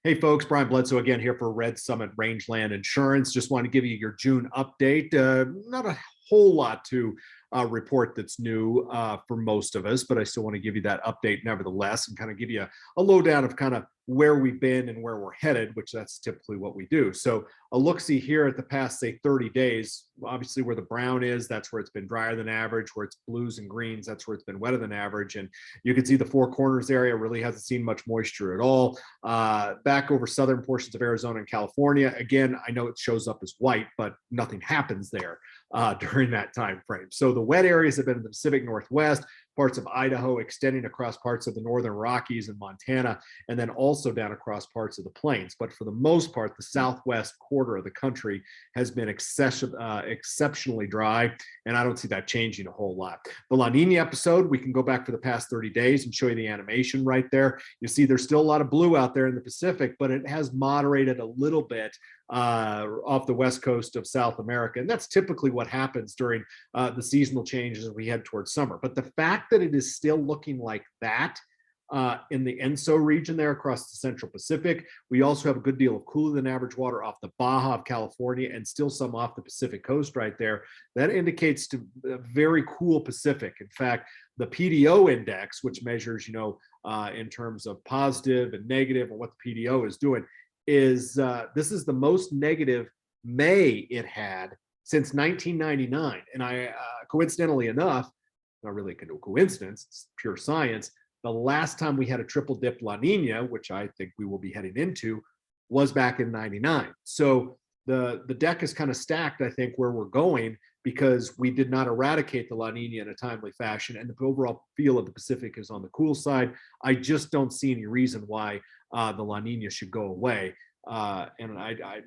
Hey folks, Brian Bledsoe again here for Red Summit Rangeland Insurance. Just want to give you your June update. Not a whole lot to report that's new for most of us, but I still want to give you that update nevertheless and kind of give you a lowdown of kind of where we've been and where we're headed, which that's typically what we do. So a look-see here at the past, say, 30 days, obviously where the brown is, that's where it's been drier than average, where it's blues and greens, that's where it's been wetter than average. And you can see the Four Corners area really hasn't seen much moisture at all. Back over southern portions of Arizona and California, again, I know it shows up as white, but nothing happens there during that time frame. So the wet areas have been in the Pacific Northwest, parts of Idaho, extending across parts of the northern Rockies and Montana, and then also down across parts of the plains. But for the most part, the southwest quarter of the country has been exceptionally dry, and I don't see that changing a whole lot. The La Nina episode, we can go back for the past 30 days and show you the animation right there. You see there's still a lot of blue out there in the Pacific, but it has moderated a little bit off the west coast of South America. And that's typically what happens during the seasonal changes as we head towards summer. But the fact that it is still looking like that in the ENSO region there across the Central Pacific, we also have a good deal of cooler than average water off the Baja of California and still some off the Pacific coast right there. That indicates to a very cool Pacific. In fact, the PDO index, which measures, in terms of positive and negative and what the PDO is doing, is this is the most negative May it had since 1999. And I, coincidentally enough, not really a coincidence, it's pure science, the last time we had a triple dip La Nina, which I think we will be heading into, was back in 99. So the deck is kind of stacked, I think, where we're going, because we did not eradicate the La Nina in a timely fashion, and the overall feel of the Pacific is on the cool side. I just don't see any reason why the La Nina should go away. And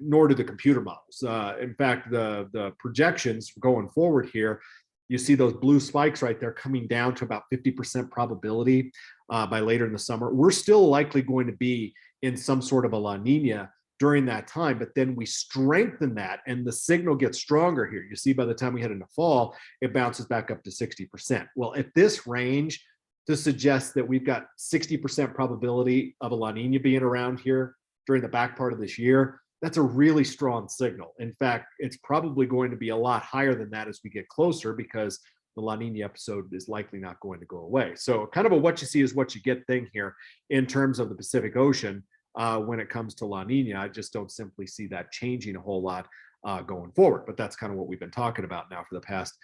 nor do the computer models. In fact, the projections going forward here, you see those blue spikes right there coming down to about 50% probability by later in the summer. We're still likely going to be in some sort of a La Nina during that time, but then we strengthen that and the signal gets stronger here. You see by the time we head into fall, it bounces back up to 60%. Well, at this range, to suggest that we've got 60% probability of a La Nina being around here during the back part of this year, that's a really strong signal. In fact, it's probably going to be a lot higher than that as we get closer, because the La Nina episode is likely not going to go away. So kind of a what you see is what you get thing here in terms of the Pacific Ocean when it comes to La Nina. I just don't simply see that changing a whole lot going forward. But that's kind of what we've been talking about now for the past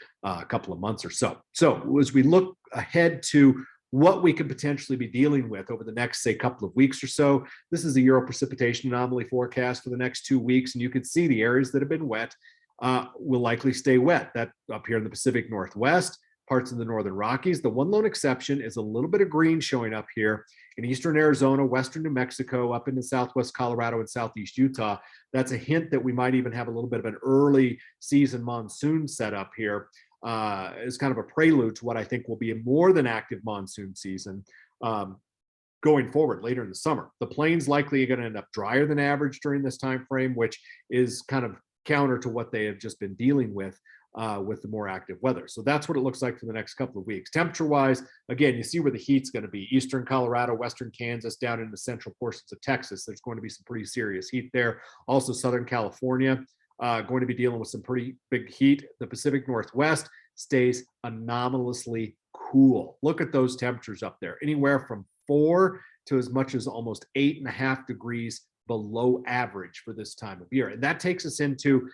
couple of months or so. So as we look ahead to what we could potentially be dealing with over the next, say, couple of weeks or so, this is the Euro precipitation anomaly forecast for the next 2 weeks. And you can see the areas that have been wet will likely stay wet. That up here in the Pacific Northwest, parts of the northern Rockies. The one lone exception is a little bit of green showing up here in eastern Arizona, western New Mexico, up into southwest Colorado and southeast Utah. That's a hint that we might even have a little bit of an early season monsoon set up here as kind of a prelude to what I think will be a more than active monsoon season going forward later in the summer. The plains likely are going to end up drier than average during this time frame, which is kind of counter to what they have just been dealing with the more active weather. So that's what it looks like for the next couple of weeks. Temperature-wise, again, you see where the heat's going to be. Eastern Colorado, western Kansas, down into the central portions of Texas. There's going to be some pretty serious heat there. Also, Southern California, going to be dealing with some pretty big heat. The Pacific Northwest stays anomalously cool. Look at those temperatures up there, anywhere from 4 to as much as almost 8.5 degrees below average for this time of year. And that takes us into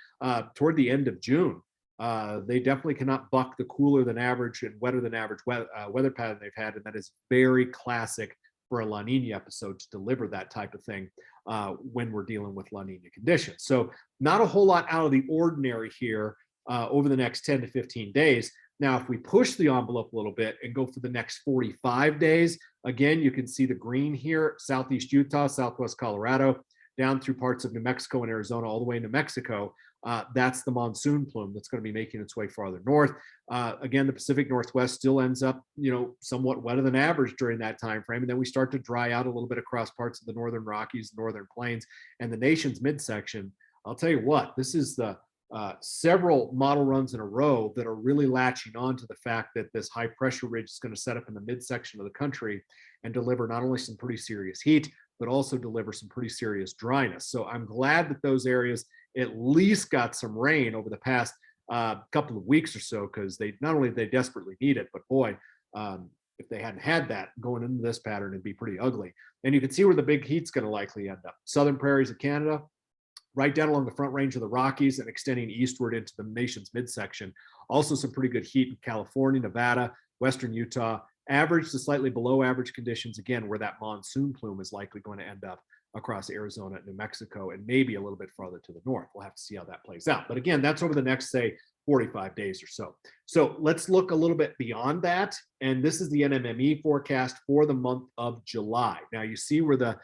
toward the end of June. They definitely cannot buck the cooler than average and wetter than average weather pattern they've had. And that is very classic for a La Nina episode to deliver that type of thing when we're dealing with La Nina conditions. So not a whole lot out of the ordinary here over the next 10 to 15 days. Now, if we push the envelope a little bit and go for the next 45 days, again, you can see the green here, southeast Utah, southwest Colorado, down through parts of New Mexico and Arizona, all the way into Mexico. That's the monsoon plume that's going to be making its way farther north. Again, the Pacific Northwest still ends up, somewhat wetter than average during that time frame. And then we start to dry out a little bit across parts of the northern Rockies, northern plains, and the nation's midsection. I'll tell you what, this is the several model runs in a row that are really latching on to the fact that this high pressure ridge is going to set up in the midsection of the country and deliver not only some pretty serious heat, but also deliver some pretty serious dryness. So I'm glad that those areas at least got some rain over the past couple of weeks or so, because they not only they desperately need it, but boy, if they hadn't had that going into this pattern, it'd be pretty ugly. And you can see where the big heat's going to likely end up. Southern prairies of Canada, right down along the front range of the Rockies and extending eastward into the nation's midsection. Also some pretty good heat in California, Nevada, western Utah, average to slightly below average conditions, again, where that monsoon plume is likely going to end up across Arizona, New Mexico, and maybe a little bit farther to the north. We'll have to see how that plays out. But again, that's over the next, say, 45 days or so. So let's look a little bit beyond that. And this is the NMME forecast for the month of July. Now you see where the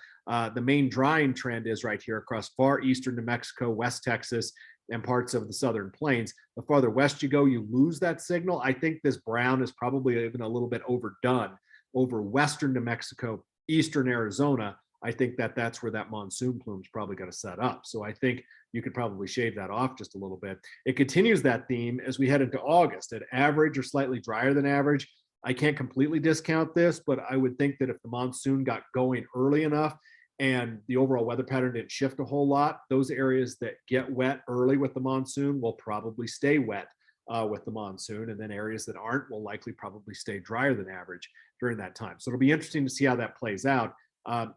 main drying trend is right here across far eastern New Mexico, West Texas, and parts of the southern plains. The farther west you go, you lose that signal. I think this brown is probably even a little bit overdone over western New Mexico, eastern Arizona. I think that's where that monsoon plume is probably going to set up. So I think you could probably shave that off just a little bit. It continues that theme as we head into August at average or slightly drier than average. I can't completely discount this, but I would think that if the monsoon got going early enough and the overall weather pattern didn't shift a whole lot, those areas that get wet early with the monsoon will probably stay wet with the monsoon. And then areas that aren't will likely probably stay drier than average during that time. So it'll be interesting to see how that plays out.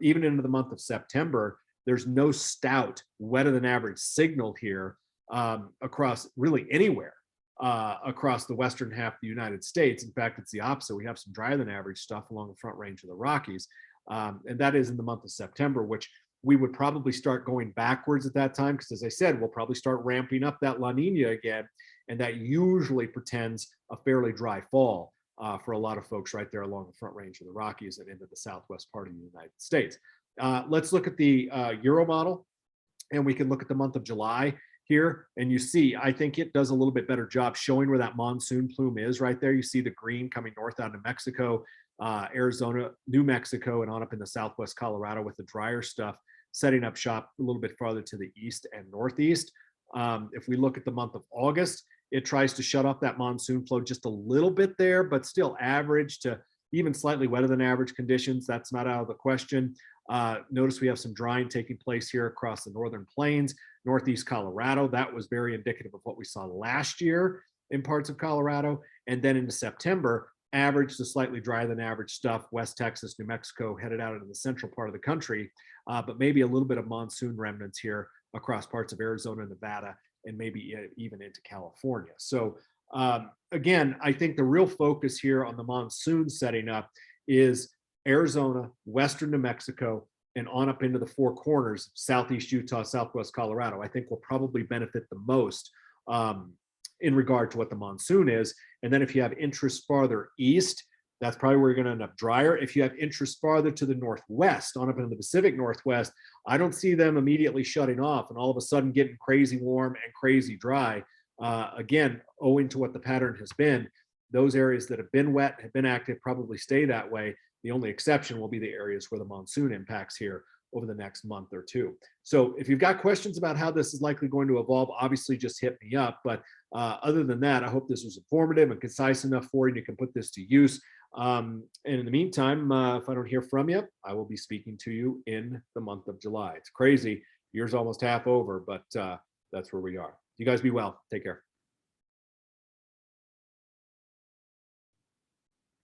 Even into the month of September, there's no stout, wetter than average signal here across really anywhere across the western half of the United States. In fact, it's the opposite. We have some drier than average stuff along the front range of the Rockies. And that is in the month of September, which we would probably start going backwards at that time, because as I said, we'll probably start ramping up that La Nina again. And that usually portends a fairly dry fall for a lot of folks right there along the front range of the Rockies and into the southwest part of the United States. Let's look at the Euro model, and we can look at the month of July here. And you see, I think it does a little bit better job showing where that monsoon plume is right there. You see the green coming north out of New Mexico, Arizona, New Mexico, and on up in the southwest Colorado with the drier stuff, setting up shop a little bit farther to the east and northeast. If we look at the month of August, it tries to shut off that monsoon flow just a little bit there, but still average to even slightly wetter than average conditions. That's not out of the question. Notice we have some drying taking place here across the northern plains, northeast Colorado. That was very indicative of what we saw last year in parts of Colorado. And then into September, average to slightly drier than average stuff, West Texas, New Mexico, headed out into the central part of the country, but maybe a little bit of monsoon remnants here across parts of Arizona, Nevada, and maybe even into California. So again, I think the real focus here on the monsoon setting up is Arizona, western New Mexico, and on up into the four corners, southeast Utah, southwest Colorado. I think will probably benefit the most in regard to what the monsoon is. And then if you have interest farther east, that's probably where you're going to end up drier. If you have interest farther to the northwest, on up into the Pacific Northwest, I don't see them immediately shutting off and all of a sudden getting crazy warm and crazy dry. Again, owing to what the pattern has been, those areas that have been wet, have been active, probably stay that way. The only exception will be the areas where the monsoon impacts here over the next month or two. So if you've got questions about how this is likely going to evolve, obviously just hit me up. But other than that, I hope this was informative and concise enough for you. You can put this to use. And in the meantime, if I don't hear from you, I will be speaking to you in the month of July. It's crazy. Year's almost half over, but that's where we are. You guys be well. Take care.